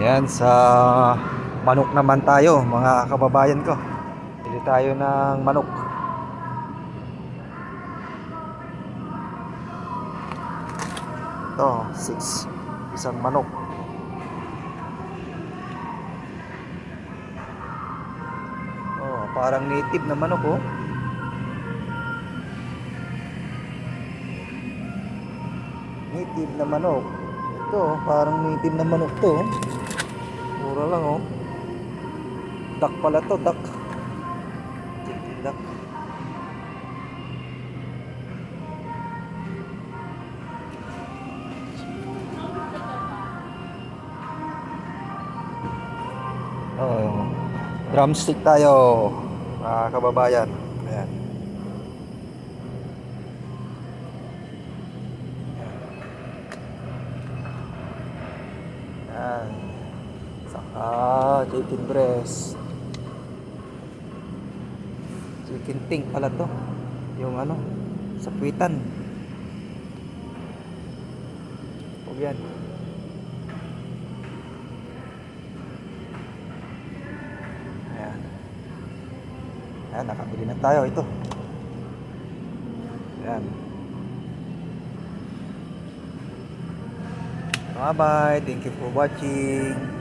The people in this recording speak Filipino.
Ayan, sa manok naman tayo, mga kababayan ko. Bili tayo ng manok. Ito, 6. Isang manok. Oh, parang native na manok, oh. Native na manok. Ito, parang native na manok to, oh. Mura lang, oh. Duck pala to, duck. Chicken duck. Oh, drumstick tayo, mga kababayan. Ayan. Ayan. Saka chicken breast. Chicken ting pala to. Yung ano, sa kwitan. O yan. Ayan. Ayan, nakabili na tayo ito. Ayan. Bye bye. Thank you for watching.